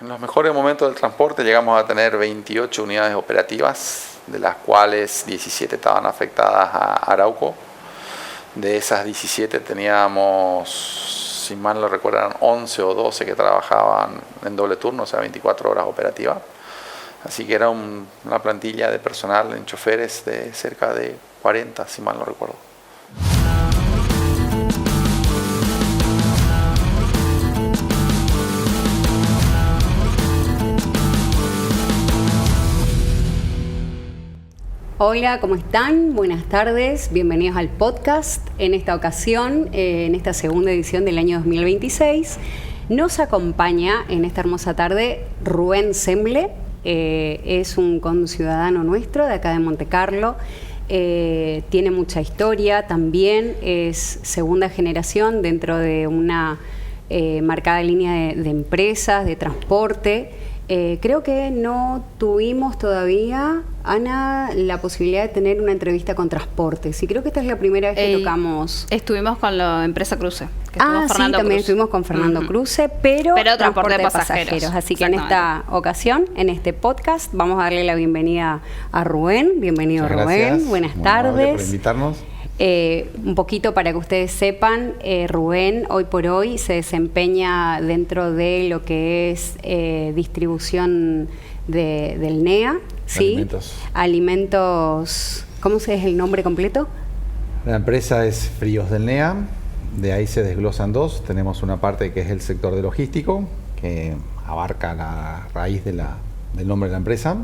En los mejores momentos del transporte llegamos a tener 28 unidades operativas, de las cuales 17 estaban afectadas a Arauco. De esas 17 teníamos, si mal no recuerdan, 11 o 12 que trabajaban en doble turno, o sea, 24 horas operativas. Así que era una plantilla de personal en choferes de cerca de 40, si mal no recuerdo. Hola, ¿cómo están? Buenas tardes, bienvenidos al podcast. En esta ocasión, en esta segunda edición del año 2026, nos acompaña en esta hermosa tarde Rubén Semble. Es un conciudadano nuestro de acá de Montecarlo. Tiene mucha historia también, es segunda generación dentro de una marcada línea de empresas, de transporte. Creo que no tuvimos todavía, Ana, la posibilidad de tener una entrevista con transportes. Y creo que esta es la primera vez que tocamos. Estuvimos con la empresa Cruce. Sí, también estuvimos con Fernando Cruce, pero transporte de pasajeros. Así que en esta ocasión, en este podcast, vamos a darle la bienvenida a Rubén. Bienvenido, Rubén. Gracias. Buenas Muy tardes. amable por invitarnos. Un poquito para que ustedes sepan, Rubén hoy por hoy se desempeña dentro de lo que es distribución del NEA, ¿sí? Alimentos. ¿Cómo es el nombre completo? La empresa es Fríos del NEA, de ahí se desglosan dos. Tenemos una parte que es el sector de logístico, que abarca la raíz del nombre de la empresa,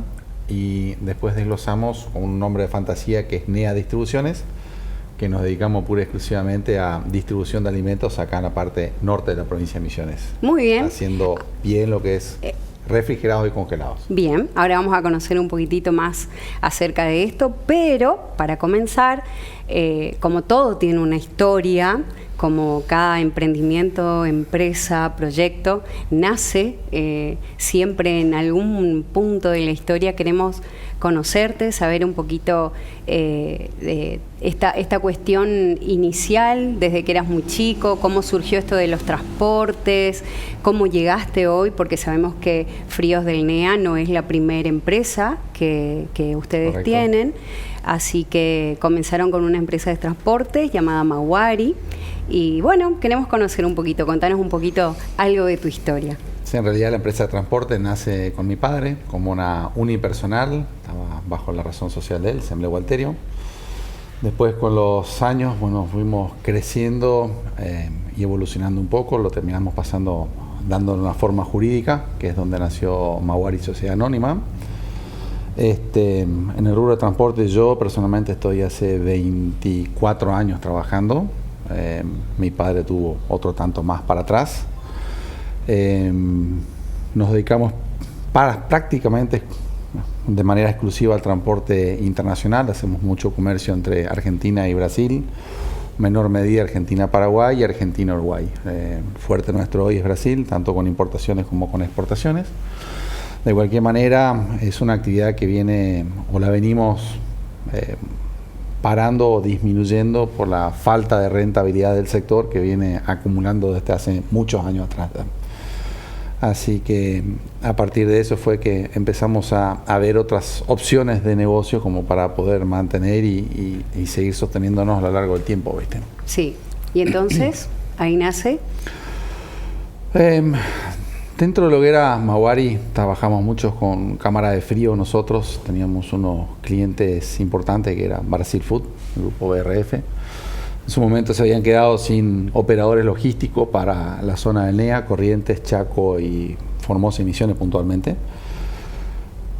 y después desglosamos un nombre de fantasía que es NEA Distribuciones, que nos dedicamos pura y exclusivamente a distribución de alimentos acá en la parte norte de la provincia de Misiones. Muy bien. Haciendo bien lo que es refrigerados y congelados. Bien, ahora vamos a conocer un poquitito más acerca de esto, pero para comenzar, como todo tiene una historia, como cada emprendimiento, empresa, proyecto, nace siempre en algún punto de la historia. Queremos conocerte, saber un poquito de esta cuestión inicial, desde que eras muy chico, cómo surgió esto de los transportes, cómo llegaste hoy, porque sabemos que Fríos del NEA no es la primera empresa que ustedes Correcto. tienen, así que comenzaron con una empresa de transportes llamada Maguari. Y bueno, queremos conocer un poquito, contanos un poquito algo de tu historia. Sí, en realidad la empresa de transporte nace con mi padre como una unipersonal, estaba bajo la razón social de él, Semble Walterio. Después con los años, bueno, fuimos creciendo y evolucionando un poco, lo terminamos dándole una forma jurídica, que es donde nació Maguari Sociedad Anónima. En el rubro de transporte yo personalmente estoy hace 24 años trabajando. Mi padre tuvo otro tanto más para atrás. Nos dedicamos prácticamente de manera exclusiva al transporte internacional. Hacemos mucho comercio entre Argentina y Brasil, menor medida Argentina-Paraguay y Argentina-Uruguay. Fuerte nuestro hoy es Brasil, tanto con importaciones como con exportaciones. De cualquier manera, es una actividad que viene o la venimos parando o disminuyendo por la falta de rentabilidad del sector que viene acumulando desde hace muchos años atrás. Así que a partir de eso fue que empezamos a ver otras opciones de negocio como para poder mantener y seguir sosteniéndonos a lo largo del tiempo, ¿viste? Sí, y entonces ahí nace. Dentro de lo que era Maguari, trabajamos mucho con cámara de frío nosotros. Teníamos unos clientes importantes que era Brasil Food, el grupo BRF. En su momento se habían quedado sin operadores logísticos para la zona del NEA, Corrientes, Chaco y Formosa y Misiones puntualmente.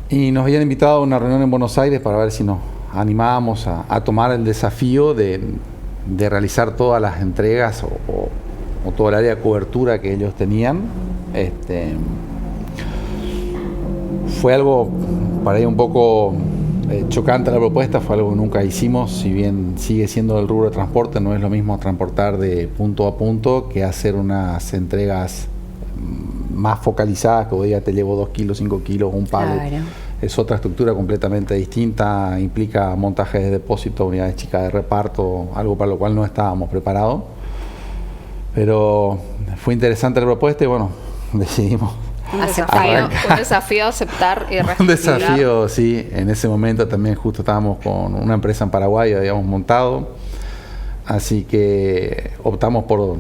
Y nos habían invitado a una reunión en Buenos Aires para ver si nos animábamos a tomar el desafío de realizar todas las entregas o todo el área de cobertura que ellos tenían. Fue algo para ellos un poco chocante la propuesta, fue algo que nunca hicimos. Si bien sigue siendo el rubro de transporte, no es lo mismo transportar de punto a punto que hacer unas entregas más focalizadas, que hoy día te llevo 2 kilos, 5 kilos, un pallet. Claro. Es otra estructura completamente distinta, implica montajes de depósito, unidades chicas de reparto, algo para lo cual no estábamos preparados. Pero fue interesante la propuesta y bueno, decidimos Un desafío aceptar y reestructurar. Un desafío, sí. En ese momento también justo estábamos con una empresa en Paraguay, habíamos montado. Así que optamos por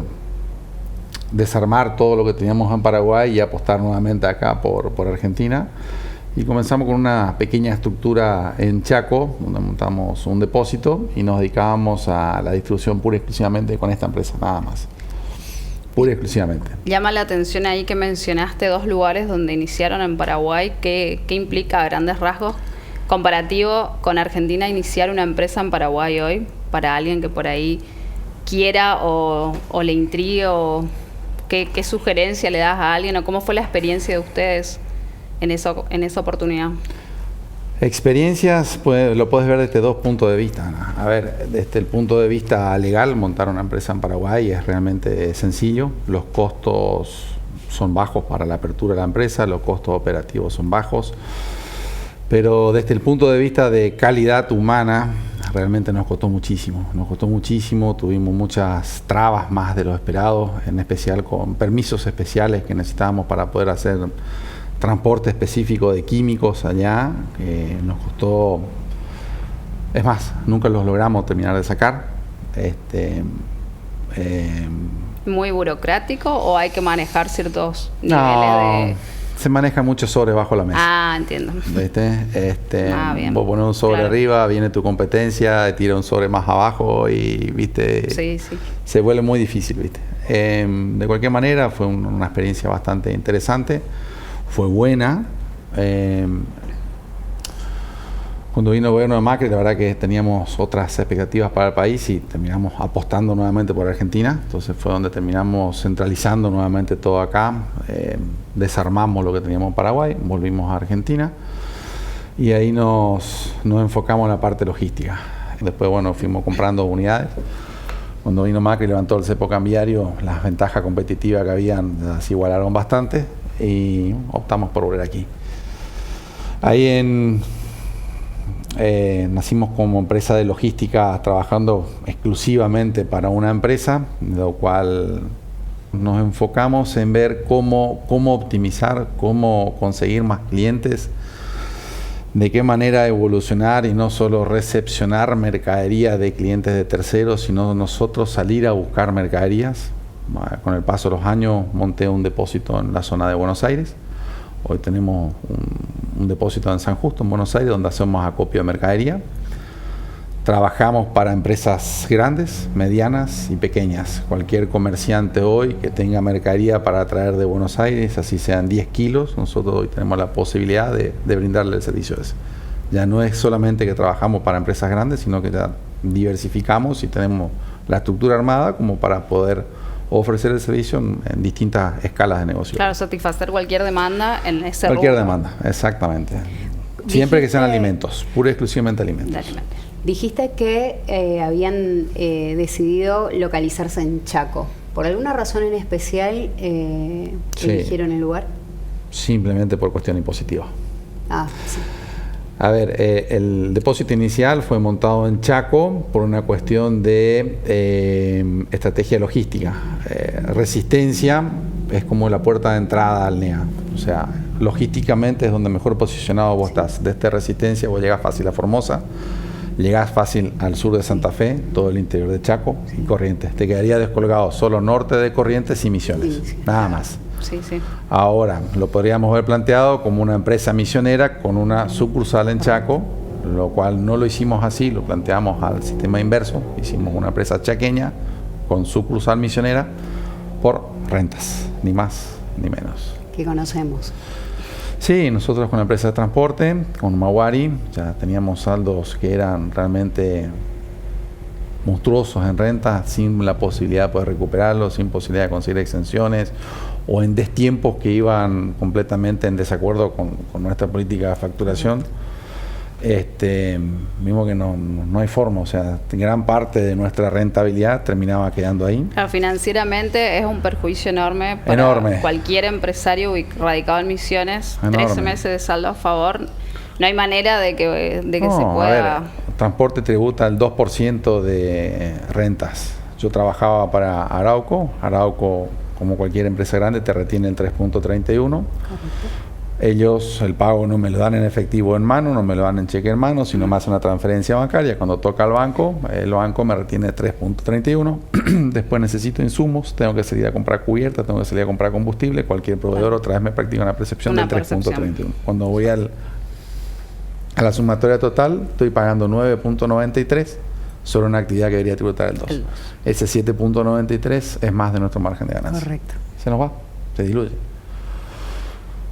desarmar todo lo que teníamos en Paraguay y apostar nuevamente acá por Argentina. Y comenzamos con una pequeña estructura en Chaco, donde montamos un depósito y nos dedicábamos a la distribución pura y exclusivamente con esta empresa, nada más. Pura y exclusivamente. Llama la atención ahí que mencionaste 2 lugares donde iniciaron en Paraguay. ¿Qué implica a grandes rasgos comparativo con Argentina iniciar una empresa en Paraguay hoy? Para alguien que por ahí quiera o le intrigue, o ¿qué sugerencia le das a alguien, o cómo fue la experiencia de ustedes en esa oportunidad? Experiencias, pues, lo puedes ver desde 2 puntos de vista, Ana. A ver, desde el punto de vista legal, montar una empresa en Paraguay es realmente sencillo. Los costos son bajos para la apertura de la empresa, los costos operativos son bajos. Pero desde el punto de vista de calidad humana, realmente nos costó muchísimo. Tuvimos muchas trabas más de lo esperado, en especial con permisos especiales que necesitábamos para poder hacer transporte específico de químicos allá, que nos costó, es más, nunca los logramos terminar de sacar. ¿Muy burocrático o hay que manejar ciertos niveles de...? Se maneja mucho sobre bajo la mesa. Ah, entiendo. ¿Viste? Bien. Vos pones un sobre arriba, viene tu competencia, tira un sobre más abajo y, ¿viste? Sí. Se vuelve muy difícil, ¿viste? De cualquier manera, fue una experiencia bastante interesante. Fue buena. Cuando vino el gobierno de Macri, la verdad que teníamos otras expectativas para el país y terminamos apostando nuevamente por Argentina. Entonces fue donde terminamos centralizando nuevamente todo acá. Desarmamos lo que teníamos en Paraguay, volvimos a Argentina y ahí nos enfocamos en la parte logística. Después, bueno, fuimos comprando unidades. Cuando vino Macri, levantó el cepo cambiario, las ventajas competitivas que habían las igualaron bastante y optamos por volver aquí. Ahí nacimos como empresa de logística, trabajando exclusivamente para una empresa, lo cual nos enfocamos en ver cómo optimizar, cómo conseguir más clientes, de qué manera evolucionar y no solo recepcionar mercadería de clientes de terceros, sino nosotros salir a buscar mercaderías. Con el paso de los años monté un depósito en la zona de Buenos Aires. Hoy tenemos un depósito en San Justo, en Buenos Aires, donde hacemos acopio de mercadería. Trabajamos para empresas grandes, medianas y pequeñas. Cualquier comerciante hoy que tenga mercadería para traer de Buenos Aires, así sean 10 kilos, nosotros hoy tenemos la posibilidad de brindarle el servicio ese. Ya no es solamente que trabajamos para empresas grandes, sino que ya diversificamos y tenemos la estructura armada como para poder ofrecer el servicio en distintas escalas de negocio. Claro, satisfacer cualquier demanda en ese Cualquier rubro. demanda, exactamente. Siempre que sean alimentos, pura y exclusivamente alimentos. Dijiste que habían decidido localizarse en Chaco. ¿Por alguna razón en especial Sí. eligieron el lugar? Simplemente por cuestión impositiva. Sí. A ver, el depósito inicial fue montado en Chaco por una cuestión de estrategia logística. Resistencia es como la puerta de entrada al NEA. O sea, logísticamente es donde mejor posicionado vos estás. Desde Resistencia vos llegás fácil a Formosa, llegás fácil al sur de Santa Fe, todo el interior de Chaco y Corrientes. Te quedaría descolgado solo norte de Corrientes y Misiones. Nada más. Sí. Ahora, lo podríamos haber planteado como una empresa misionera con una sucursal en Chaco, lo cual no lo hicimos así, lo planteamos al sistema inverso. Hicimos una empresa chaqueña con sucursal misionera por rentas, ni más ni menos. Que conocemos. Sí, nosotros con la empresa de transporte, con Mahuari, ya teníamos saldos que eran realmente monstruosos en renta, sin la posibilidad de poder recuperarlos, sin posibilidad de conseguir exenciones o en destiempos que iban completamente en desacuerdo con nuestra política de facturación. Vimos que no hay forma, o sea, gran parte de nuestra rentabilidad terminaba quedando ahí. Claro, financieramente es un perjuicio enorme para cualquier empresario radicado en Misiones. Enorme. 13 meses de saldo a favor. No hay manera de que No, se pueda... a ver, transporte tributa el 2% de rentas. Yo trabajaba para Arauco como cualquier empresa grande, te retiene el 3.31. Ellos el pago no me lo dan en efectivo en mano, no me lo dan en cheque en mano, sino me hacen una transferencia bancaria. Cuando toca al banco, el banco me retiene 3.31. Después necesito insumos, tengo que salir a comprar cubierta, tengo que salir a comprar combustible. Cualquier proveedor otra vez me practica una percepción del 3.31. Cuando voy a la sumatoria total, estoy pagando 9.93 sobre una actividad que debería tributar el 2. Ese 7.93 es más de nuestro margen de ganancia. Correcto. Se nos va, se diluye.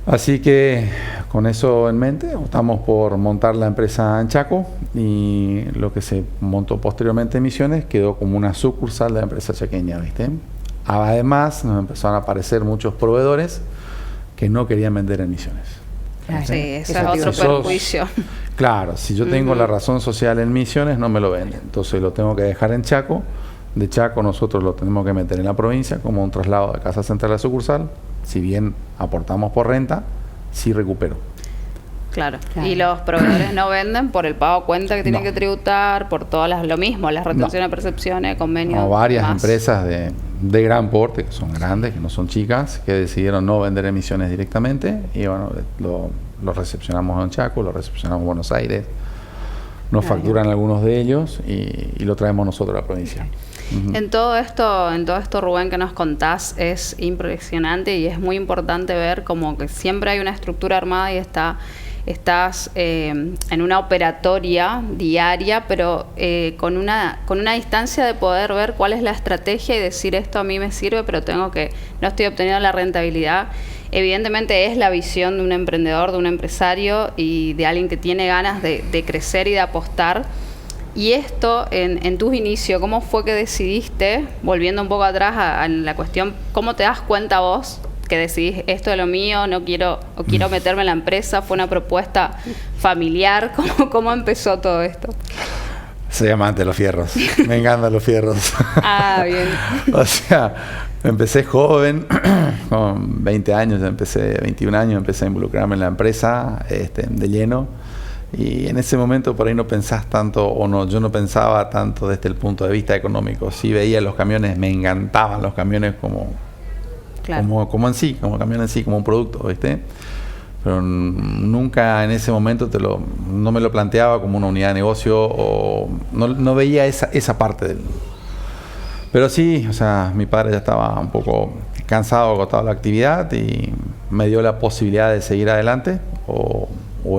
Así que con eso en mente optamos por montar la empresa en Chaco, y lo que se montó posteriormente en Misiones quedó como una sucursal de la empresa chaqueña, ¿viste? Además nos empezaron a aparecer muchos proveedores que no querían vender en Misiones. Sí, eso es otro perjuicio. Claro, si yo tengo la razón social en Misiones, no me lo venden. Entonces lo tengo que dejar en Chaco. De Chaco nosotros lo tenemos que meter en la provincia como un traslado de casa central a sucursal. Si bien aportamos por renta, sí recupero. Claro. Y los proveedores no venden por el pago a cuenta que tienen que tributar, por todas lo mismo, las retenciones, percepciones, convenios. Varias empresas de gran porte, que son grandes, que no son chicas, que decidieron no vender emisiones directamente, y bueno, lo recepcionamos en Chaco, lo recepcionamos en Buenos Aires, nos facturan algunos de ellos y lo traemos nosotros a la provincia. En todo esto, Rubén, que nos contás, es impresionante y es muy importante ver como que siempre hay una estructura armada y estás en una operatoria diaria, pero con una distancia de poder ver cuál es la estrategia y decir esto a mí me sirve, pero no estoy obteniendo la rentabilidad. Evidentemente es la visión de un emprendedor, de un empresario y de alguien que tiene ganas de crecer y de apostar. Y esto, en tus inicios, ¿cómo fue que decidiste, volviendo un poco atrás a la cuestión, cómo te das cuenta vos que decidís esto es lo mío, no quiero meterme en la empresa? ¿Fue una propuesta familiar? ¿Cómo empezó todo esto? Soy amante de los fierros, me encantan los fierros. Ah, bien. O sea, empecé joven, con 20 años, 21 años, empecé a involucrarme en la empresa de lleno. Y en ese momento por ahí no pensás tanto, yo no pensaba tanto desde el punto de vista económico. Sí veía los camiones, me encantaban los camiones como en sí, como camión en sí, como un producto, ¿viste? Pero nunca en ese momento no me lo planteaba como una unidad de negocio, o no veía esa parte del... Pero sí, o sea, mi padre ya estaba un poco cansado, agotado de la actividad, y me dio la posibilidad de seguir adelante, o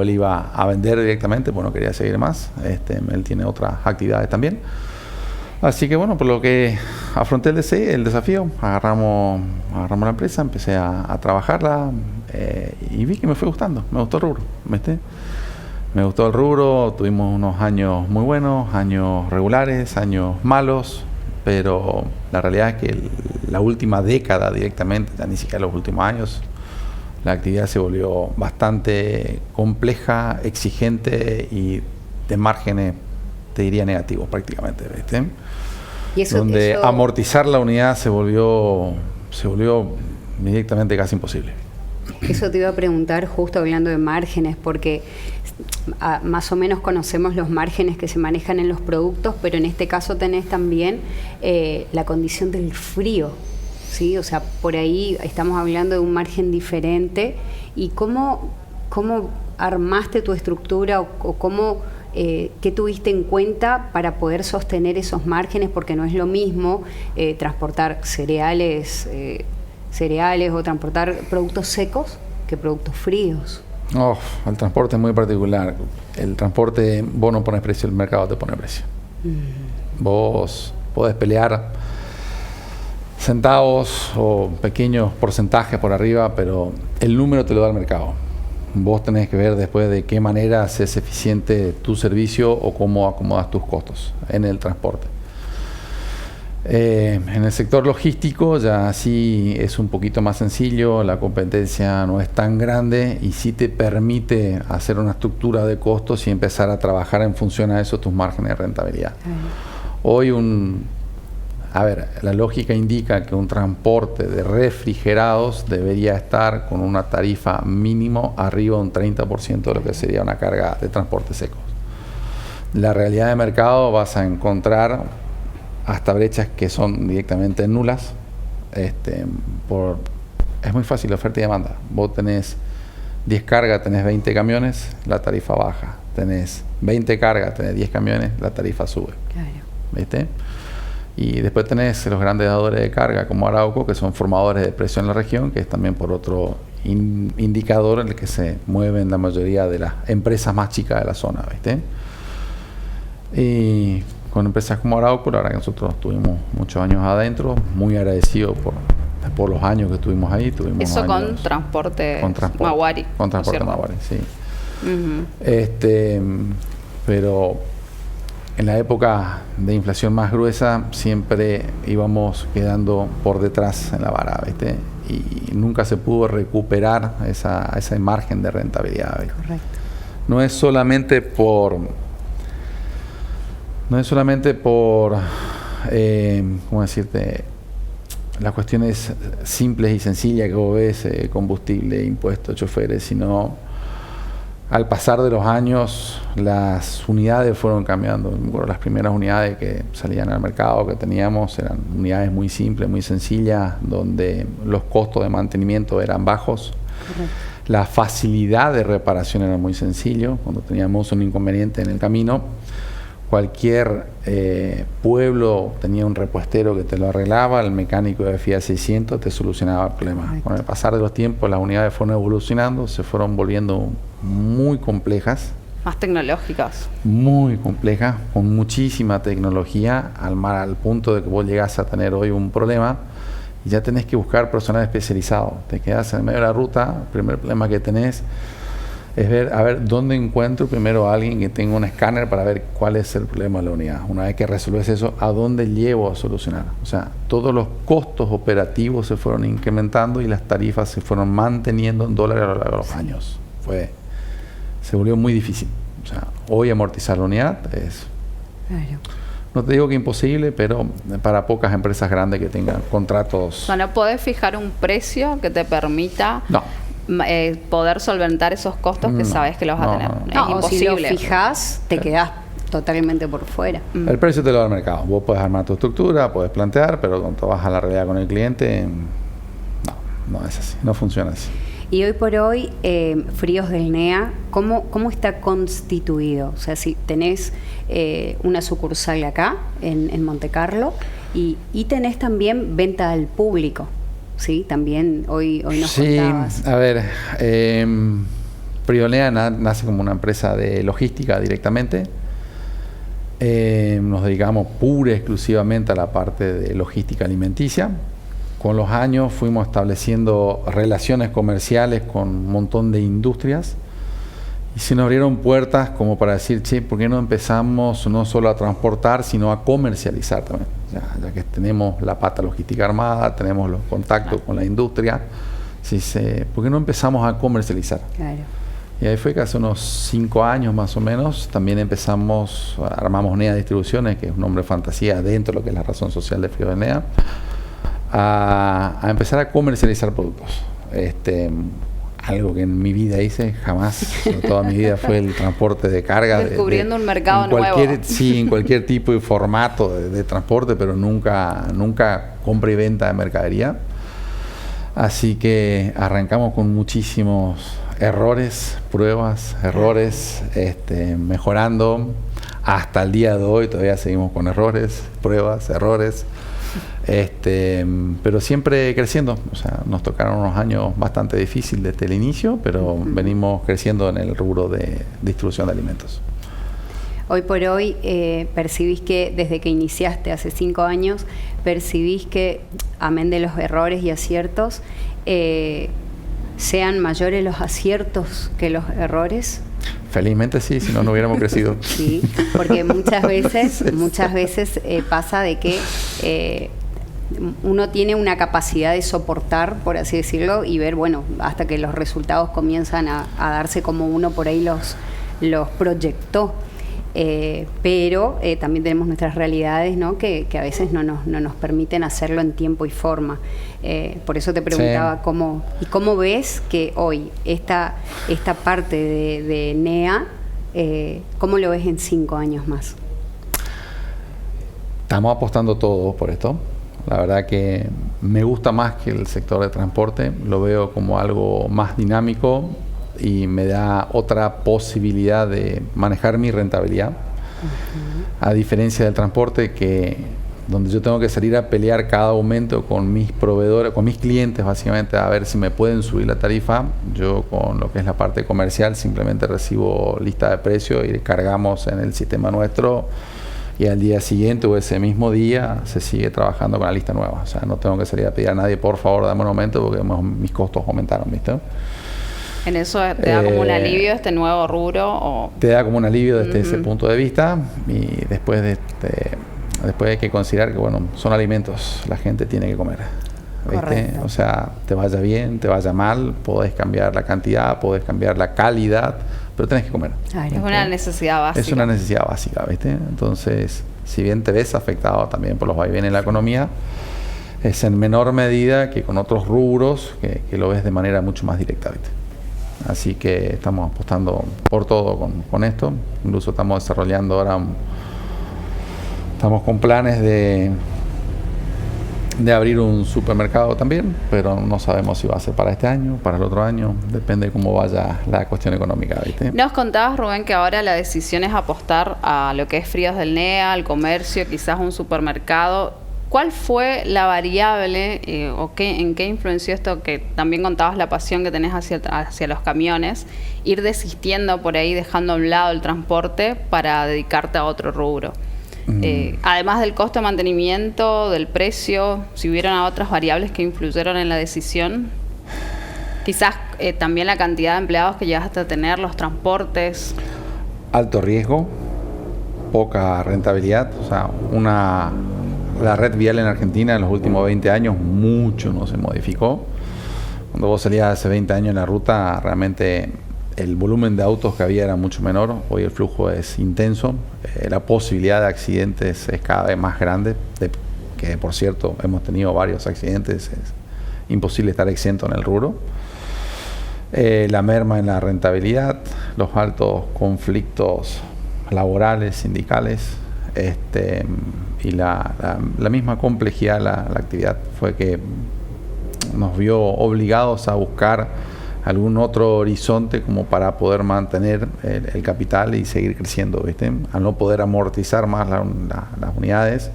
él iba a vender directamente, pues no quería seguir más. Él tiene otras actividades también. Así que bueno, por lo que afronté el desafío, agarramos la empresa, empecé a trabajarla, y vi que me fue gustando, me gustó el rubro, ¿viste? Me gustó el rubro, tuvimos unos años muy buenos, años regulares, años malos, pero la realidad es que la última década directamente, ya ni siquiera los últimos años, la actividad se volvió bastante compleja, exigente y de márgenes, te diría, negativos prácticamente, ¿viste? Y donde amortizar la unidad se volvió directamente casi imposible. Eso te iba a preguntar justo hablando de márgenes, porque más o menos conocemos los márgenes que se manejan en los productos, pero en este caso tenés también la condición del frío. ¿Sí? O sea, por ahí estamos hablando de un margen diferente. ¿Y cómo armaste tu estructura o qué tuviste en cuenta para poder sostener esos márgenes? Porque no es lo mismo transportar cereales o transportar productos secos que productos fríos. El transporte es muy particular. El transporte, vos no pones precio, el mercado te pone precio. Vos podés pelear centavos o pequeños porcentajes por arriba, pero el número te lo da el mercado. Vos tenés que ver después de qué manera haces eficiente tu servicio o cómo acomodas tus costos en el transporte. En el sector logístico ya sí es un poquito más sencillo, la competencia no es tan grande y sí te permite hacer una estructura de costos y empezar a trabajar en función a eso tus márgenes de rentabilidad. Hoy la lógica indica que un transporte de refrigerados debería estar con una tarifa mínimo arriba de un 30% de lo que sería una carga de transporte secos. La realidad de mercado vas a encontrar hasta brechas que son directamente nulas, es muy fácil, oferta y demanda. Vos tenés 10 cargas, tenés 20 camiones, la tarifa baja. Tenés 20 cargas, tenés 10 camiones, la tarifa sube. Claro. ¿Viste? Y después tenés los grandes dadores de carga como Arauco, que son formadores de precio en la región, que es también por otro indicador en el que se mueven la mayoría de las empresas más chicas de la zona. ¿Viste? Y con empresas como Arauco, la verdad que nosotros estuvimos muchos años adentro, muy agradecidos por los años que estuvimos ahí. Eso con transporte Mahuari. Con transporte Mahuari, sí. Pero en la época de inflación más gruesa siempre íbamos quedando por detrás en la vara, ¿viste? Y nunca se pudo recuperar esa margen de rentabilidad, ¿viste? Correcto. No es solamente por ¿cómo decirte? Las cuestiones simples y sencillas que vos ves, combustible, impuestos, choferes, sino al pasar de los años las unidades fueron cambiando. Bueno, las primeras unidades que salían al mercado que teníamos eran unidades muy simples, muy sencillas, donde los costos de mantenimiento eran bajos. Correcto. La facilidad de reparación era muy sencillo. Cuando teníamos un inconveniente en el camino, cualquier pueblo tenía un repuestero que te lo arreglaba, el mecánico de Fiat 600 te solucionaba el problema. Correcto. Con el pasar de los tiempos las unidades fueron evolucionando, se fueron volviendo muy complejas. Más tecnológicas. Muy complejas, con muchísima tecnología, al punto de que vos llegás a tener hoy un problema y ya tenés que buscar personal especializado. Te quedás en medio de la ruta, el primer problema que tenés es ver, a ver, dónde encuentro primero a alguien que tenga un escáner para ver cuál es el problema de la unidad. Una vez que resuelves eso, ¿a dónde llevo a solucionar? O sea, todos los costos operativos se fueron incrementando y las tarifas se fueron manteniendo en dólares a lo largo de los años. Se volvió muy difícil. O sea, hoy amortizar la unidad es... Claro. No te digo que imposible, pero para pocas empresas grandes que tengan contratos... O sea, no podés fijar un precio que te permita... No. Poder solventar esos costos que sabes que los vas a tener. Es imposible. O si lo fijás, te quedás totalmente por fuera. El precio te lo da el mercado. Vos podés armar tu estructura, podés plantear, pero cuando vas a la realidad con el cliente, no es así, no funciona así. Y hoy por hoy, Fríos del NEA, ¿cómo está constituido? O sea, si tenés una sucursal acá, en Monte Carlo, y tenés también venta al público. Sí, también hoy nos contabas. Sí, a ver, Fríos del NEA nace como una empresa de logística directamente. Nos dedicamos pura y exclusivamente a la parte de logística alimenticia. Con los años fuimos estableciendo relaciones comerciales con un montón de industrias y se nos abrieron puertas como para decir, che, ¿por qué no empezamos no solo a transportar, sino a comercializar también? Ya que tenemos la pata logística armada, tenemos los contactos con la industria, ¿por qué no empezamos a comercializar? Claro. Y ahí fue que hace unos 5 años más o menos, también armamos NEA Distribuciones, que es un nombre de fantasía dentro de lo que es la razón social de Fríos del NEA, a empezar a comercializar productos. Algo que en mi vida hice jamás, toda mi vida fue el transporte de carga. Descubriendo un mercado nuevo. Sí, en cualquier tipo y formato de transporte, pero nunca compra y venta de mercadería. Así que arrancamos con muchísimos pruebas, errores, mejorando. Hasta el día de hoy todavía seguimos con pruebas, errores. Pero siempre creciendo. O sea, nos tocaron unos años bastante difíciles desde el inicio, pero venimos creciendo en el rubro de distribución de alimentos. Hoy por hoy percibís que desde que iniciaste hace 5 años, percibís que, amén de los errores y aciertos, sean mayores los aciertos que los errores. Felizmente sí, si no, no hubiéramos crecido. Sí, porque muchas veces pasa de que uno tiene una capacidad de soportar, por así decirlo, y ver, bueno, hasta que los resultados comienzan a darse como uno por ahí los proyectó. Pero también tenemos nuestras realidades, ¿no? que a veces no nos permiten hacerlo en tiempo y forma. Por eso te preguntaba cómo ves que hoy esta parte de NEA, ¿cómo lo ves en 5 años más? Estamos apostando todos por esto. La verdad que me gusta más que el sector de transporte. Lo veo como algo más dinámico y me da otra posibilidad de manejar mi rentabilidad. A diferencia del transporte, donde yo tengo que salir a pelear cada aumento con mis proveedores, con mis clientes básicamente, a ver si me pueden subir la tarifa. Yo con lo que es la parte comercial simplemente recibo lista de precios y cargamos en el sistema nuestro, y al día siguiente o ese mismo día se sigue trabajando con la lista nueva. O sea, no tengo que salir a pedir a nadie, por favor, dame un aumento porque mis costos aumentaron, ¿viste? ¿En eso te da como un alivio este nuevo rubro? Te da como un alivio desde ese punto de vista, y después hay que considerar que, bueno, son alimentos, la gente tiene que comer, ¿viste? O sea, te vaya bien, te vaya mal, podés cambiar la cantidad, podés cambiar la calidad, pero tenés que comer. Es una necesidad básica. Es una necesidad básica, ¿viste? Entonces, si bien te ves afectado también por los vaivenes en la economía, es en menor medida que con otros rubros que lo ves de manera mucho más directa, ¿viste? Así que estamos apostando por todo con esto. Incluso estamos desarrollando ahora, estamos con planes de abrir un supermercado también, pero no sabemos si va a ser para este año, para el otro año, depende de cómo vaya la cuestión económica, ¿viste? Nos contabas, Rubén, que ahora la decisión es apostar a lo que es Fríos del NEA, al comercio, quizás un supermercado. ¿Cuál fue la variable en qué influenció esto, que también contabas la pasión que tenés hacia los camiones, ir desistiendo por ahí, dejando a un lado el transporte para dedicarte a otro rubro? Además del costo de mantenimiento, del precio, si hubieron otras variables que influyeron en la decisión, quizás también la cantidad de empleados que llegaste a tener, los transportes. Alto riesgo, poca rentabilidad, o sea, la red vial en Argentina en los últimos 20 años mucho no se modificó. Cuando vos salías hace 20 años en la ruta, realmente el volumen de autos que había era mucho menor. Hoy el flujo es intenso, la posibilidad de accidentes es cada vez más grande, que por cierto hemos tenido varios accidentes, es imposible estar exento en el rubro. La merma en la rentabilidad, los altos conflictos laborales, sindicales, y la misma complejidad de la actividad fue que nos vio obligados a buscar algún otro horizonte como para poder mantener el capital y seguir creciendo, ¿viste? Al no poder amortizar más las unidades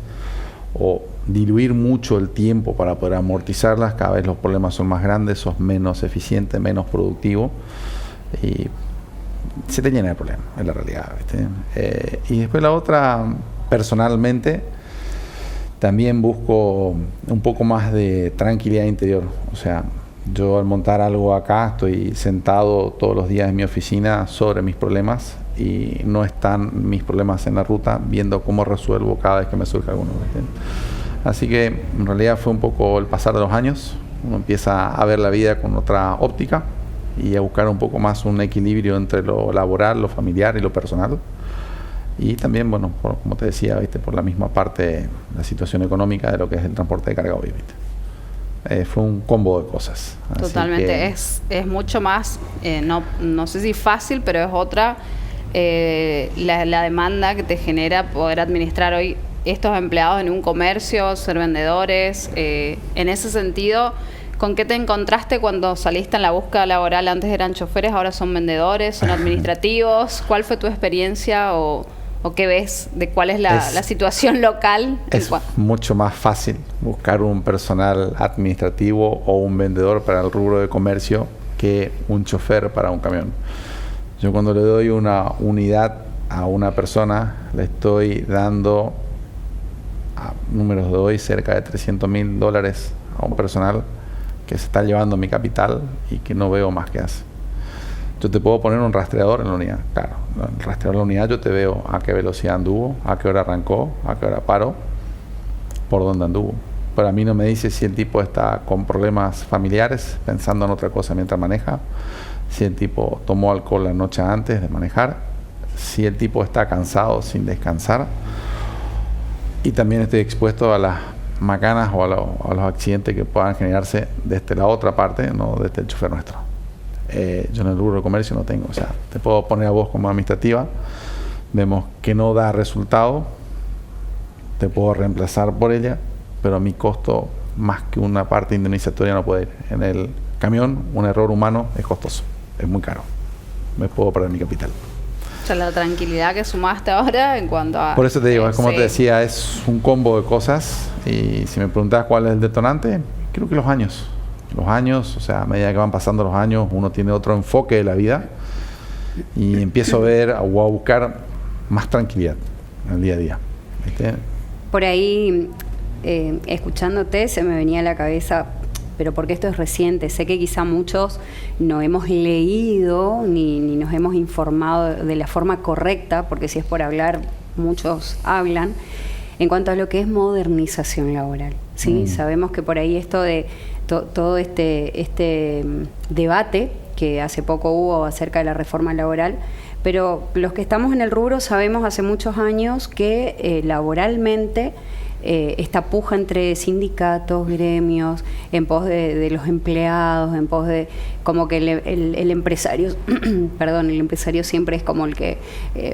o diluir mucho el tiempo para poder amortizarlas, cada vez los problemas son más grandes, sos menos eficiente, menos productivo y se te llena el problema, en la realidad, ¿viste? Y después la otra, personalmente, también busco un poco más de tranquilidad interior. O sea, yo al montar algo acá estoy sentado todos los días en mi oficina sobre mis problemas y no están mis problemas en la ruta viendo cómo resuelvo cada vez que me surge alguno, ¿viste? Así que en realidad fue un poco el pasar de los años. Uno empieza a ver la vida con otra óptica y a buscar un poco más un equilibrio entre lo laboral, lo familiar y lo personal. Y también, bueno, como te decía, ¿viste? Por la misma parte, la situación económica de lo que es el transporte de carga hoy, ¿viste? Fue un combo de cosas. Totalmente, es mucho más, no sé si fácil, pero es otra la demanda que te genera poder administrar hoy estos empleados en un comercio, ser vendedores. En ese sentido, ¿con qué te encontraste cuando saliste en la búsqueda laboral? Antes eran choferes, ahora son vendedores, son administrativos. ¿Cuál fue tu experiencia o qué ves de cuál es la situación local? Es mucho más fácil buscar un personal administrativo o un vendedor para el rubro de comercio que un chofer para un camión. Yo cuando le doy una unidad a una persona, le estoy dando, a números de hoy, cerca de $300,000 a un personal que se está llevando mi capital y que no veo más que hace. Yo te puedo poner un rastreador en la unidad, claro. El rastreador en la unidad yo te veo a qué velocidad anduvo, a qué hora arrancó, a qué hora paró, por dónde anduvo. Pero a mí no me dice si el tipo está con problemas familiares, pensando en otra cosa mientras maneja, si el tipo tomó alcohol la noche antes de manejar, si el tipo está cansado sin descansar. Y también estoy expuesto a las macanas o a los accidentes que puedan generarse desde la otra parte, no desde el chofer nuestro. Yo en el rubro de comercio no tengo, o sea, te puedo poner a vos como administrativa, vemos que no da resultado, te puedo reemplazar por ella, pero mi costo, más que una parte indemnizatoria, no puede ir. En el camión, un error humano es costoso, es muy caro. Me puedo perder mi capital. O sea, la tranquilidad que sumaste ahora en cuanto a... Por eso te digo, es como sí. te decía, es un combo de cosas. Y si me preguntas cuál es el detonante, creo que los años. Los años, o sea, a medida que van pasando los años, uno tiene otro enfoque de la vida y empiezo a ver o a buscar más tranquilidad en el día a día. ¿Viste? Por ahí, escuchándote, se me venía a la cabeza, pero porque esto es reciente, sé que quizá muchos no hemos leído ni nos hemos informado de la forma correcta, porque si es por hablar, muchos hablan, en cuanto a lo que es modernización laboral. ¿Sí? Sabemos que por ahí esto de todo este debate que hace poco hubo acerca de la reforma laboral, pero los que estamos en el rubro sabemos hace muchos años que laboralmente esta puja entre sindicatos, gremios, en pos de los empleados, en pos de como que el empresario, perdón, el empresario siempre es como el que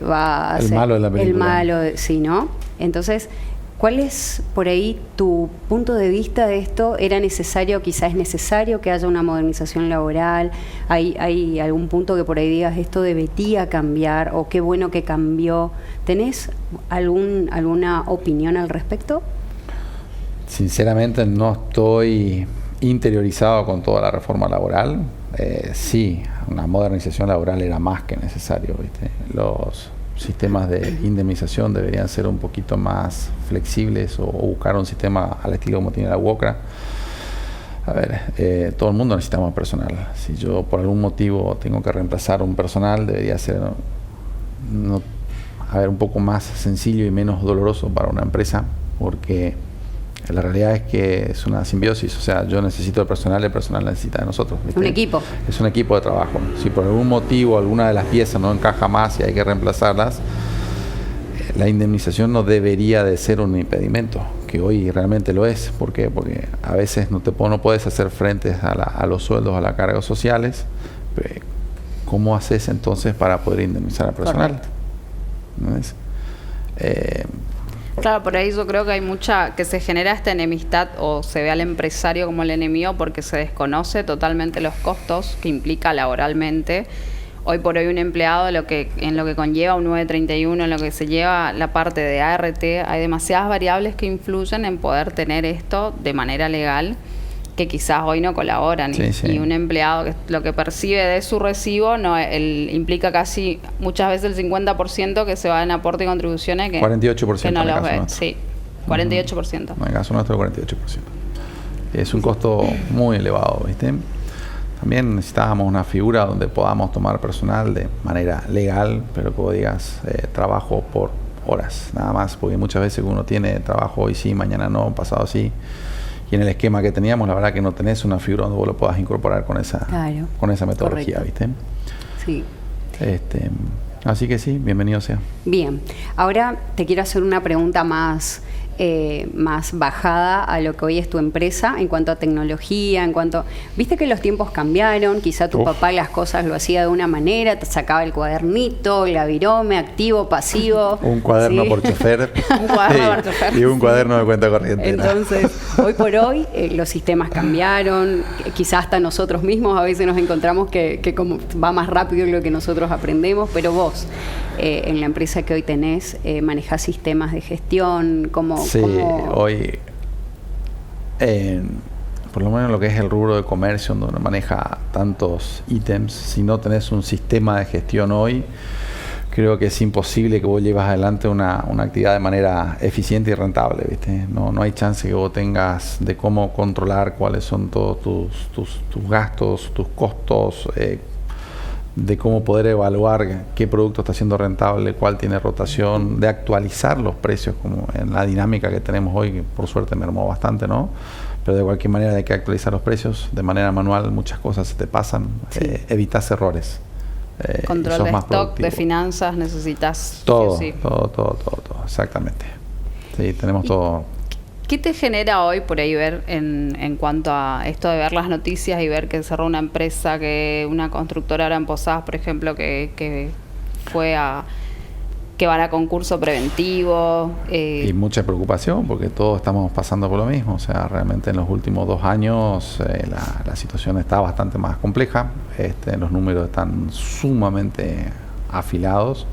va a el ser malo de la película. El malo, sí, ¿no? Entonces, ¿cuál es por ahí tu punto de vista de esto? ¿Era necesario, quizás es necesario que haya una modernización laboral? ¿Hay algún punto que por ahí digas esto debería cambiar o qué bueno que cambió? ¿Tenés alguna opinión al respecto? Sinceramente no estoy interiorizado con toda la reforma laboral. Sí, una modernización laboral era más que necesario, ¿viste? Los sistemas de indemnización deberían ser un poquito más flexibles o buscar un sistema al estilo como tiene la UOCRA. A ver, todo el mundo necesitamos personal. Si yo por algún motivo tengo que reemplazar un personal, debería ser un poco más sencillo y menos doloroso para una empresa, porque la realidad es que es una simbiosis. O sea, yo necesito el personal necesita de nosotros, ¿viste? Un equipo. Es un equipo de trabajo. Si por algún motivo alguna de las piezas no encaja más y hay que reemplazarlas, la indemnización no debería de ser un impedimento, que hoy realmente lo es. ¿Por qué? Porque a veces no puedes hacer frente a los sueldos, a las cargas sociales. ¿Cómo haces entonces para poder indemnizar al personal? ¿No es? Claro, por ahí yo creo que hay que se genera esta enemistad o se ve al empresario como el enemigo porque se desconoce totalmente los costos que implica laboralmente. Hoy por hoy un empleado en lo que conlleva un 931, en lo que se lleva la parte de ART, hay demasiadas variables que influyen en poder tener esto de manera legal que quizás hoy no colaboran. Sí. Y un empleado que lo que percibe de su recibo implica casi muchas veces el 50% que se va en aporte y contribuciones 48% que no en el los caso ve. nuestro. Sí, 48%. En el caso nuestro 48%. Es un costo muy elevado, ¿viste? También necesitábamos una figura donde podamos tomar personal de manera legal, pero que vos digas trabajo por horas, nada más, porque muchas veces uno tiene trabajo hoy sí, mañana no, pasado sí. Y en el esquema que teníamos, la verdad que no tenés una figura donde vos lo puedas incorporar con esa metodología, correcto. ¿Viste? Sí. Así que sí, bienvenido sea. Bien, ahora te quiero hacer una pregunta más bajada a lo que hoy es tu empresa en cuanto a tecnología, viste que los tiempos cambiaron, quizá tu papá las cosas lo hacía de una manera, te sacaba el cuadernito, la virome, activo, pasivo. Un cuaderno por chofer. Un cuaderno por chofer. Y un cuaderno de cuenta corriente. Entonces, hoy por hoy los sistemas cambiaron, quizá hasta nosotros mismos a veces nos encontramos que como va más rápido lo que nosotros aprendemos, pero vos, en la empresa que hoy tenés, manejás sistemas de gestión, Sí, hoy, por lo menos lo que es el rubro de comercio, donde uno maneja tantos ítems, si no tenés un sistema de gestión hoy, creo que es imposible que vos lleves adelante una actividad de manera eficiente y rentable, ¿viste? No hay chance que vos tengas de cómo controlar cuáles son todos tus gastos, tus costos, de cómo poder evaluar qué producto está siendo rentable, cuál tiene rotación, de actualizar los precios como en la dinámica que tenemos hoy, que por suerte mermó bastante, ¿no? Pero de cualquier manera hay que actualizar los precios de manera manual, muchas cosas se te pasan, sí. Evitas errores. Control de stock, de finanzas, necesitas todo, sí. todo, exactamente. Sí, tenemos todo. ¿Qué te genera hoy por ahí ver en cuanto a esto de ver las noticias y ver que cerró una empresa, que una constructora ahora en Posadas, por ejemplo, que fue a que van a concurso preventivo. Y mucha preocupación porque todos estamos pasando por lo mismo. O sea, realmente en los últimos 2 años la situación está bastante más compleja. Los números están sumamente afilados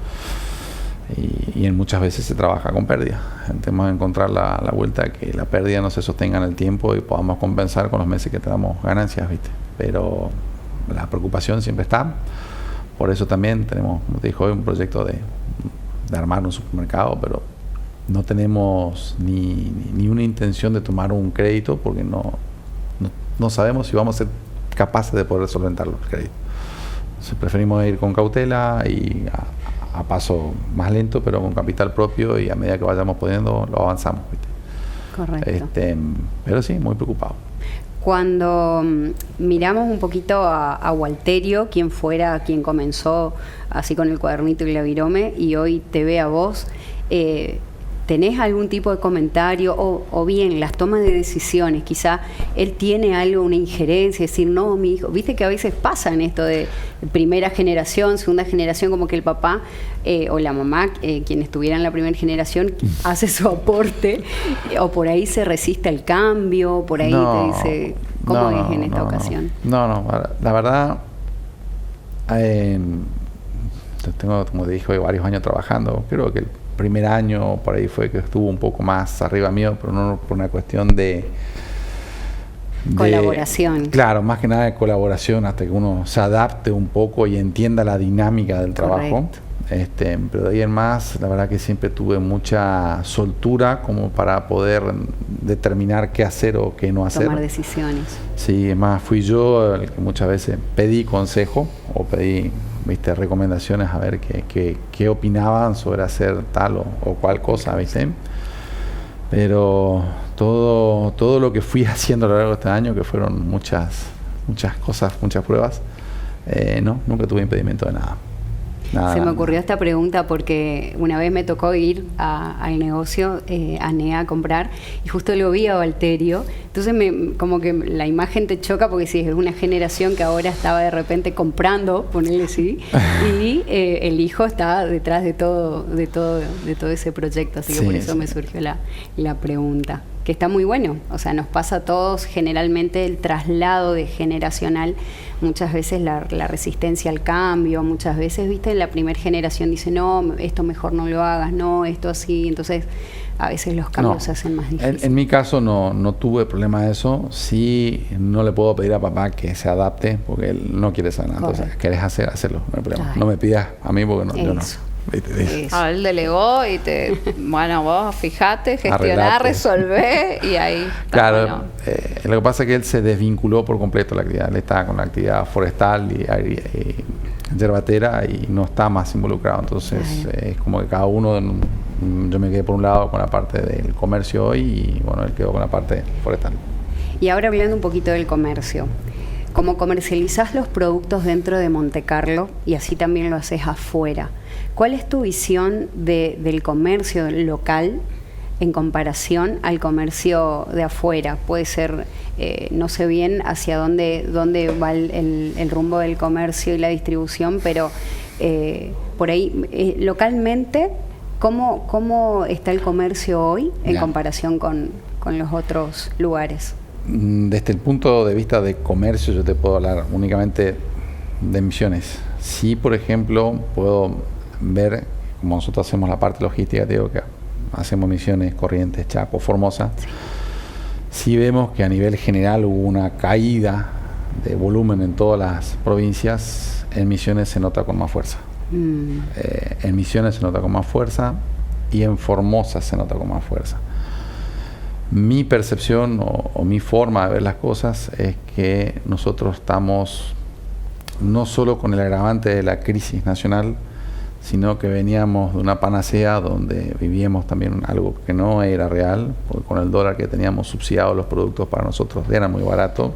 y en muchas veces se trabaja con pérdida. Tenemos que encontrar la vuelta a que la pérdida no se sostenga en el tiempo y podamos compensar con los meses que tenemos ganancias, ¿viste? Pero la preocupación siempre está. Por eso también tenemos, como te dije hoy, un proyecto de armar un supermercado, pero no tenemos ni una intención de tomar un crédito porque no sabemos si vamos a ser capaces de poder solventar los créditos. Entonces preferimos ir con cautela y a paso más lento, pero con capital propio, y a medida que vayamos pudiendo lo avanzamos, ¿viste? Correcto. Pero sí, muy preocupado. Cuando miramos un poquito a Walterio, quien comenzó así con el cuadernito y la virome, y hoy te ve a vos, ¿tenés algún tipo de comentario o bien las tomas de decisiones? Quizá él tiene algo, una injerencia, decir, no, mi hijo, viste que a veces pasa en esto de primera generación, segunda generación, como que el papá o la mamá, quien estuviera en la primera generación, hace su aporte, o por ahí se resiste al cambio, por ahí te dice, ¿cómo es en esta ocasión? No, la verdad, tengo, como te dije, varios años trabajando. Creo que el primer año por ahí fue que estuvo un poco más arriba mío, pero no por una cuestión de colaboración. Claro, más que nada de colaboración, hasta que uno se adapte un poco y entienda la dinámica del trabajo. Pero de ahí en más, la verdad que siempre tuve mucha soltura como para poder determinar qué hacer o qué no hacer. Tomar decisiones. Sí, es más, fui yo el que muchas veces pedí consejo o pedí, recomendaciones a ver qué opinaban sobre hacer tal o cual cosa, ¿viste? Pero todo lo que fui haciendo a lo largo de este año, que fueron muchas cosas, muchas pruebas, nunca tuve impedimento de nada. Se me ocurrió esta pregunta porque una vez me tocó ir al negocio, a NEA, a comprar, y justo lo vi a Walterio. Entonces como que la imagen te choca porque sí, es una generación que ahora estaba de repente comprando, ponele sí, y el hijo está detrás de todo ese proyecto, así que por eso me surgió la pregunta. Que está muy bueno, o sea, nos pasa a todos generalmente el traslado de generacional, muchas veces la resistencia al cambio, muchas veces, viste, la primera generación dice, no, esto mejor no lo hagas, no, esto así, entonces a veces los cambios se hacen más difíciles. En mi caso no tuve problema de eso, sí no le puedo pedir a papá que se adapte porque él no quiere saber nada, entonces querés hacerlo, no hay problema, no me pidas a mí porque yo no. Él delegó y bueno, vos fijate, gestioná, resolvé y ahí está. Claro, lo que pasa es que él se desvinculó por completo de la actividad. Él estaba con la actividad forestal y yerbatera y no está más involucrado. Entonces es como que cada uno, yo me quedé por un lado con la parte del comercio hoy y bueno, él quedó con la parte forestal. Y ahora hablando un poquito del comercio. ¿Cómo comercializás los productos dentro de Monte Carlo y así también lo haces afuera? ¿Cuál es tu visión del comercio local en comparación al comercio de afuera? Puede ser, no sé bien hacia dónde va el rumbo del comercio y la distribución, pero por ahí, localmente, ¿cómo está el comercio hoy en comparación con los otros lugares? Desde el punto de vista de comercio, yo te puedo hablar únicamente de Misiones. Sí, por ejemplo, puedo ver, como nosotros hacemos la parte logística, digo que hacemos Misiones, Corrientes, Chaco, Formosa. Sí vemos que a nivel general hubo una caída de volumen en todas las provincias. En Misiones se nota con más fuerza. En Misiones se nota con más fuerza y en Formosa se nota con más fuerza. Mi percepción o mi forma de ver las cosas es que nosotros estamos no solo con el agravante de la crisis nacional, sino que veníamos de una panacea donde vivíamos también algo que no era real, porque con el dólar que teníamos subsidiados los productos para nosotros eran muy baratos,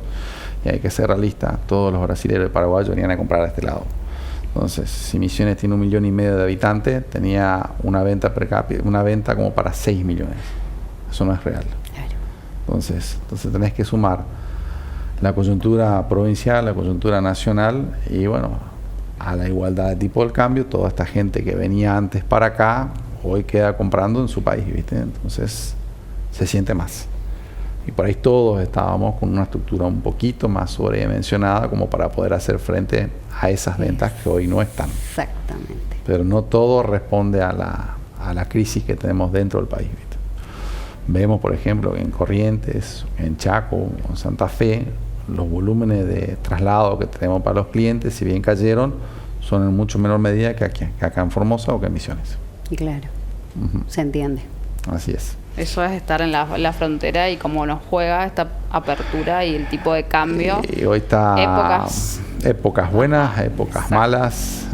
y hay que ser realista, todos los brasileños y paraguayos venían a comprar a este lado. Entonces, si Misiones tiene 1,5 millones de habitantes, tenía una venta per cápita, una venta como para 6 millones. Eso no es real. Entonces tenés que sumar la coyuntura provincial, la coyuntura nacional y bueno, a la igualdad de tipo del cambio, toda esta gente que venía antes para acá, hoy queda comprando en su país, ¿viste? Entonces se siente más. Y por ahí todos estábamos con una estructura un poquito más sobredimensionada como para poder hacer frente a esas ventas que hoy no están. Exactamente. Pero no todo responde a la crisis que tenemos dentro del país, ¿viste? Vemos, por ejemplo, que en Corrientes, en Chaco, en Santa Fe, los volúmenes de traslado que tenemos para los clientes, si bien cayeron, son en mucho menor medida que acá en Formosa o que en Misiones. Claro, se entiende. Así es. Eso es estar en la frontera y cómo nos juega esta apertura y el tipo de cambio. Y hoy está épocas buenas, épocas Exacto. malas,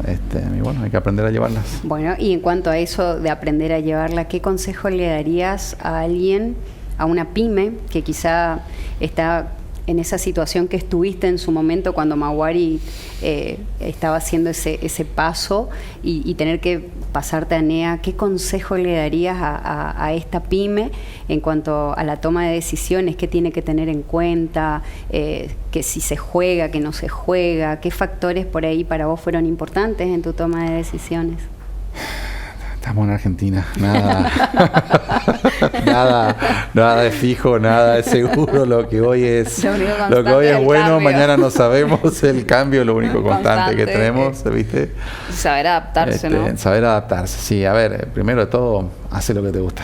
y bueno, hay que aprender a llevarlas. Bueno, y en cuanto a eso de aprender a llevarla, ¿qué consejo le darías a alguien, a una pyme que quizá está en esa situación que estuviste en su momento cuando Mahuari estaba haciendo ese paso y tener que pasarte a NEA? ¿Qué consejo le darías a esta pyme en cuanto a la toma de decisiones? ¿Qué tiene que tener en cuenta? Que si se juega, que no se juega. ¿Qué factores por ahí para vos fueron importantes en tu toma de decisiones? Estamos en Argentina, nada de fijo, nada de seguro. Lo que hoy es bueno, cambio. Mañana no sabemos. El cambio es lo único constante que tenemos, ¿viste? Saber adaptarse, ¿no? Saber adaptarse, sí. A ver, primero de todo, hace lo que te gusta.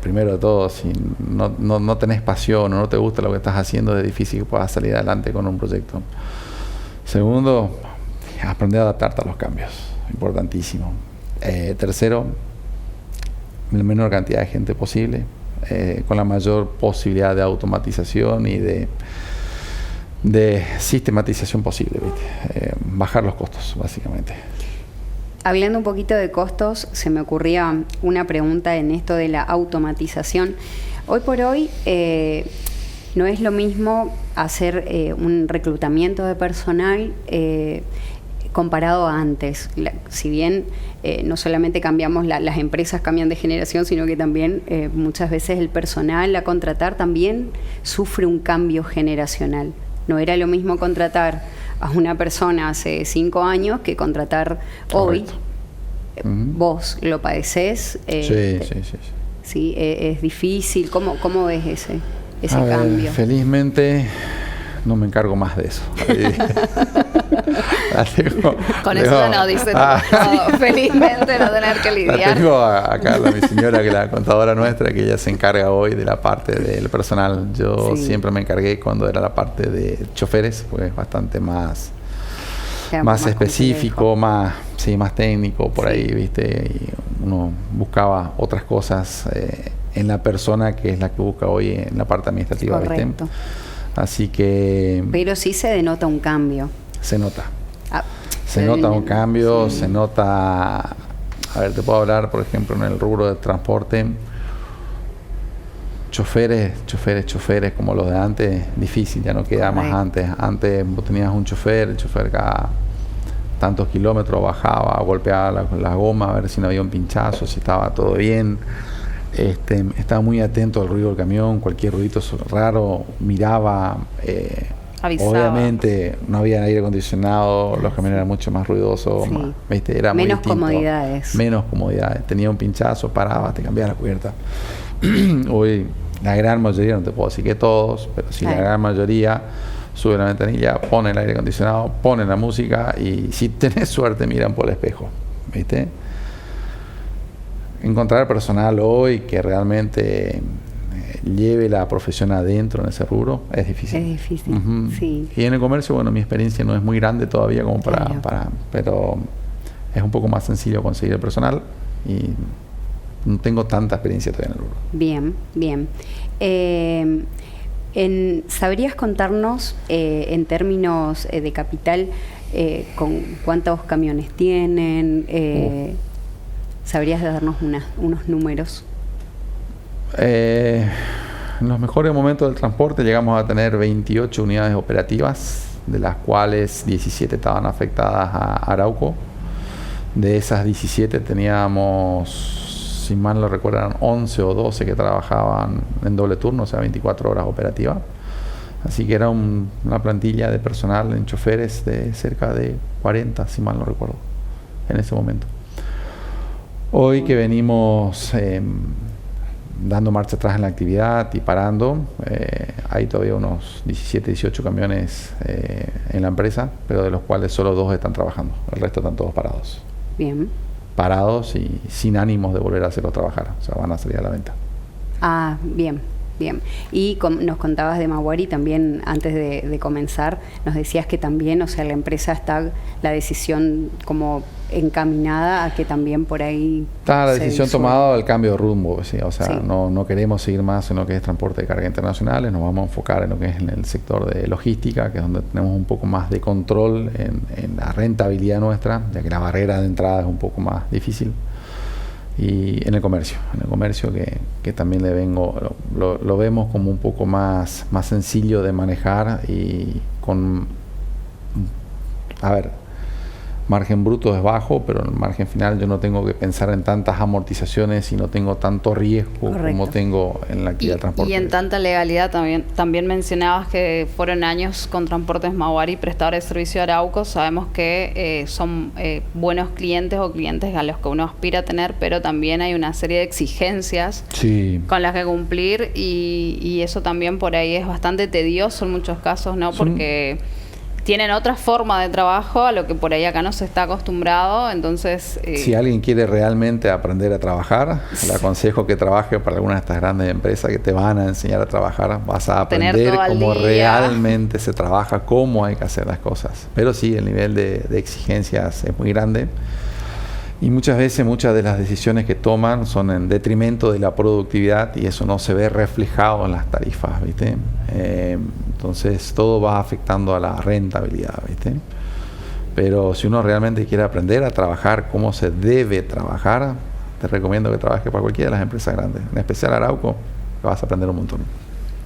Primero de todo, si no tenés pasión o no te gusta lo que estás haciendo, es difícil que puedas salir adelante con un proyecto. Segundo, aprender a adaptarte a los cambios, importantísimo. Tercero, la menor cantidad de gente posible, con la mayor posibilidad de automatización y de sistematización posible, ¿viste? Bajar los costos, básicamente. Hablando un poquito de costos, se me ocurría una pregunta en esto de la automatización. Hoy por hoy no es lo mismo hacer un reclutamiento de personal comparado a antes. Si bien no solamente cambiamos, las empresas cambian de generación, sino que también muchas veces el personal a contratar también sufre un cambio generacional. No era lo mismo contratar a una persona hace 5 años que contratar hoy. ¿Vos lo padecés? Sí, es difícil. ¿Cómo ves ese cambio? Felizmente no me encargo más de eso. Con eso no dice todo. Felizmente no tener que lidiar. Tengo acá mi señora, que es la contadora nuestra, que ella se encarga hoy de la parte del personal. Yo siempre me encargué cuando era la parte de choferes, pues es bastante más específico, más técnico por ahí, ¿viste? Y uno buscaba otras cosas en la persona, que es la que busca hoy en la parte administrativa. Correcto. ¿Viste? Así que... Pero sí se denota un cambio. Se nota. Se nota un cambio, se nota... A ver, te puedo hablar, por ejemplo, en el rubro de transporte. Choferes como los de antes, difícil, ya no queda más antes. Antes vos tenías un chofer, el chofer cada tantos kilómetros bajaba, golpeaba la goma a ver si no había un pinchazo, si estaba todo bien. Estaba muy atento al ruido del camión, cualquier ruidito raro, miraba. Avisaba. Obviamente no había aire acondicionado, los camiones eran mucho más ruidosos, ¿viste? Era menos muy comodidades. Menos comodidades. Tenía un pinchazo, parabas, te cambiabas la cubierta. Hoy la gran mayoría, no te puedo decir que todos, pero sí la gran mayoría sube la ventanilla, pone el aire acondicionado, pone la música y si tenés suerte miran por el espejo, ¿viste? Encontrar personal hoy que realmente lleve la profesión adentro en ese rubro es difícil. Es difícil, sí. Y en el comercio, bueno, mi experiencia no es muy grande todavía como pero es un poco más sencillo conseguir el personal y no tengo tanta experiencia todavía en el rubro. Bien. ¿Sabrías contarnos en términos de capital con cuántos camiones tienen? ¿Sabrías darnos unos números? En los mejores momentos del transporte llegamos a tener 28 unidades operativas, de las cuales 17 estaban afectadas a Arauco. De esas 17 teníamos, si mal no recuerdan, 11 o 12 que trabajaban en doble turno, o sea, 24 horas operativas. Así que era una plantilla de personal en choferes de cerca de 40, si mal no recuerdo, en ese momento. Hoy que venimos dando marcha atrás en la actividad y parando, hay todavía unos 17, 18 camiones en la empresa, pero de los cuales solo 2 están trabajando, el resto están todos parados. Bien. Parados y sin ánimos de volver a hacerlos trabajar, o sea, van a salir a la venta. Ah, bien. Bien, y nos contabas de Mahuari también antes de comenzar, nos decías que también, o sea, la empresa está la decisión como encaminada a que también por ahí... Está la decisión tomada del cambio de rumbo, ¿sí? O sea, sí. no queremos seguir más en lo que es transporte de carga internacionales, nos vamos a enfocar en lo que es en el sector de logística, que es donde tenemos un poco más de control en la rentabilidad nuestra, ya que la barrera de entrada es un poco más difícil. Y en el comercio que también lo vemos como un poco más sencillo de manejar y con, margen bruto es bajo, pero el margen final yo no tengo que pensar en tantas amortizaciones y no tengo tanto riesgo. Correcto. Como tengo en la actividad de transporte. Y en tanta legalidad también mencionabas que fueron años con Transportes Mahuari, prestadores de servicio de Arauco. Sabemos que son buenos clientes o clientes a los que uno aspira a tener, pero también hay una serie de exigencias con las que cumplir y eso también por ahí es bastante tedioso en muchos casos, ¿no? Porque tienen otra forma de trabajo a lo que por ahí acá no se está acostumbrado, entonces... Si alguien quiere realmente aprender a trabajar, le aconsejo que trabaje para alguna de estas grandes empresas que te van a enseñar a trabajar. Vas a aprender cómo realmente se trabaja, cómo hay que hacer las cosas. Pero sí, el nivel de exigencias es muy grande. Y muchas veces, muchas de las decisiones que toman son en detrimento de la productividad y eso no se ve reflejado en las tarifas, ¿viste? Entonces todo va afectando a la rentabilidad, ¿viste? Pero si uno realmente quiere aprender a trabajar cómo se debe trabajar, te recomiendo que trabajes para cualquiera de las empresas grandes, en especial Arauco, que vas a aprender un montón.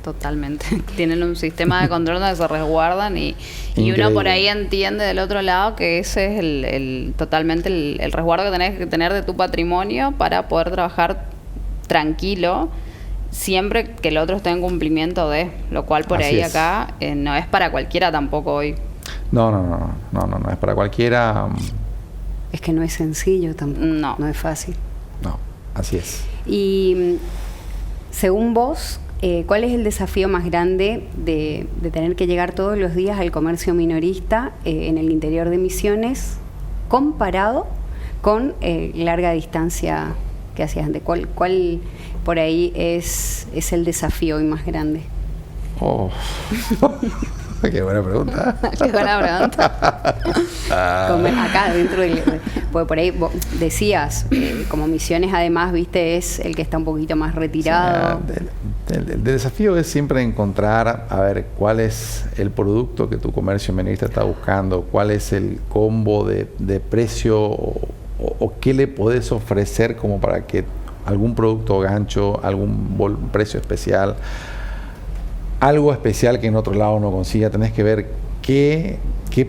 Totalmente. Tienen un sistema de control donde se resguardan y uno por ahí entiende del otro lado que ese es totalmente el resguardo que tenés que tener de tu patrimonio para poder trabajar tranquilo, siempre que el otro esté en cumplimiento de, lo cual por ahí acá no es para cualquiera tampoco hoy. No es para cualquiera. Es que no es sencillo tampoco, no es fácil. No, así es. Y según vos, ¿cuál es el desafío más grande de tener que llegar todos los días al comercio minorista en el interior de Misiones comparado con larga distancia que hacías antes? ¿Cuál por ahí es el desafío hoy más grande? Oh. Qué buena pregunta. Qué buena pregunta. Acá dentro porque por ahí vos decías, como Misiones además, viste, es el que está un poquito más retirado. Sí, el desafío es siempre encontrar, a ver, cuál es el producto que tu comercio minorista está buscando, cuál es el combo de precio o qué le podés ofrecer como para que algún producto gancho, algún precio especial, algo especial que en otro lado no consiga. Tenés que ver qué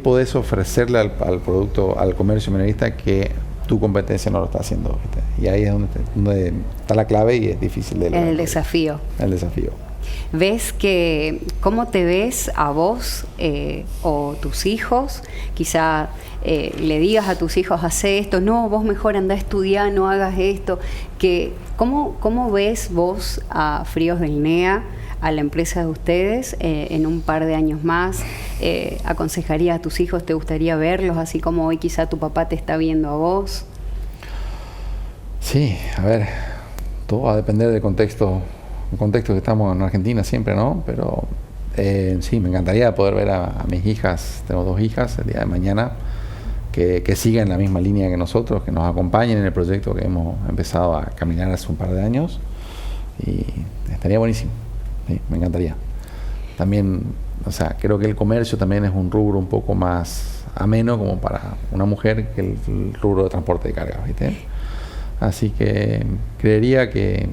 podés ofrecerle al producto, al comercio minorista que tu competencia no lo está haciendo, ¿viste? Y ahí es donde está la clave y es difícil de el desafío. El desafío. ¿Ves cómo te ves a vos o tus hijos? Quizá le digas a tus hijos, hace esto, no, vos mejor andá a estudiar, no hagas esto. ¿Cómo ves vos a Fríos del NEA, a la empresa de ustedes, en un par de años más? ¿Aconsejarías a tus hijos, te gustaría verlos así como hoy quizá tu papá te está viendo a vos? Sí, a ver, todo va a depender del contexto que estamos en Argentina siempre, ¿no? Pero sí, me encantaría poder ver a mis hijas, tengo 2 hijas, el día de mañana, que sigan la misma línea que nosotros, que nos acompañen en el proyecto que hemos empezado a caminar hace un par de años, y estaría buenísimo. Sí, me encantaría. También, o sea, creo que el comercio también es un rubro un poco más ameno como para una mujer que el rubro de transporte de carga, ¿viste? Así que creería que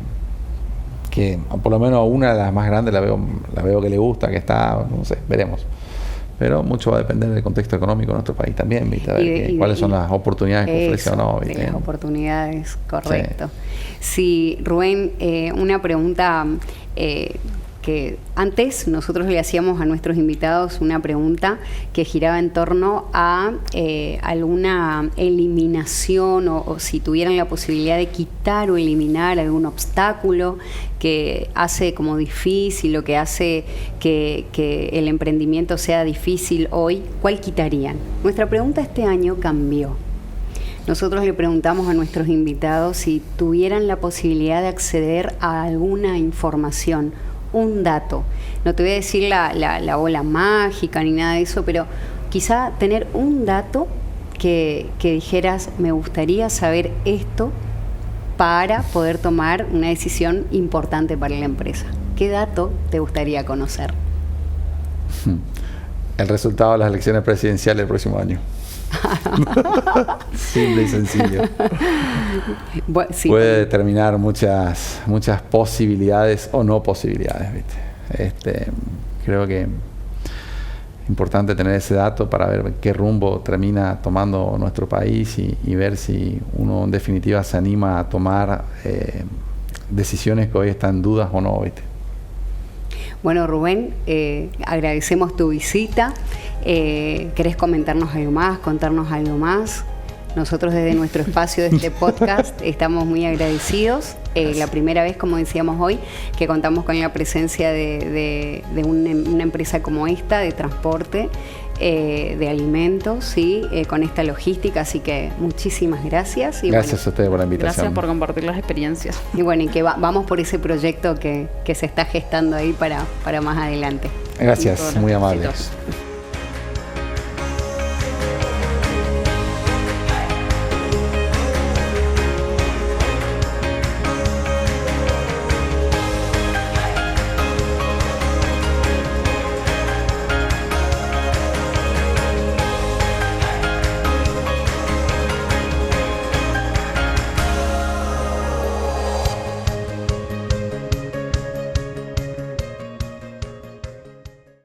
por lo menos a una de las más grandes la veo que le gusta, que está, no sé, veremos. Pero mucho va a depender del contexto económico de nuestro país también, ¿viste? A ver cuáles son las oportunidades que ofrece o no, ¿viste? Las oportunidades, correcto. Sí, Rubén, una pregunta que que antes nosotros le hacíamos a nuestros invitados una pregunta que giraba en torno a alguna eliminación o si tuvieran la posibilidad de quitar o eliminar algún obstáculo que hace como difícil o que hace que el emprendimiento sea difícil hoy, ¿cuál quitarían? Nuestra pregunta este año cambió. Nosotros le preguntamos a nuestros invitados si tuvieran la posibilidad de acceder a alguna información, un dato. No te voy a decir la bola mágica ni nada de eso, pero quizá tener un dato que dijeras, me gustaría saber esto para poder tomar una decisión importante para la empresa. ¿Qué dato te gustaría conocer? El resultado de las elecciones presidenciales del próximo año. Simple y sencillo. Bueno, sí, puede determinar muchas posibilidades o no posibilidades, ¿viste? Creo que es importante tener ese dato para ver qué rumbo termina tomando nuestro país y ver si uno en definitiva se anima a tomar decisiones que hoy están en dudas o no, ¿viste? Bueno, Rubén, agradecemos tu visita. ¿Querés comentarnos algo más, contarnos algo más? Nosotros desde nuestro espacio de este podcast estamos muy agradecidos. La primera vez, como decíamos hoy, que contamos con la presencia de una empresa como esta, de transporte, de alimentos, ¿sí? Con esta logística. Así que muchísimas gracias. Y gracias a ustedes por la invitación. Gracias por compartir las experiencias. Y bueno, y que vamos por ese proyecto que se está gestando ahí para más adelante. Gracias, muy amables. Éxitos.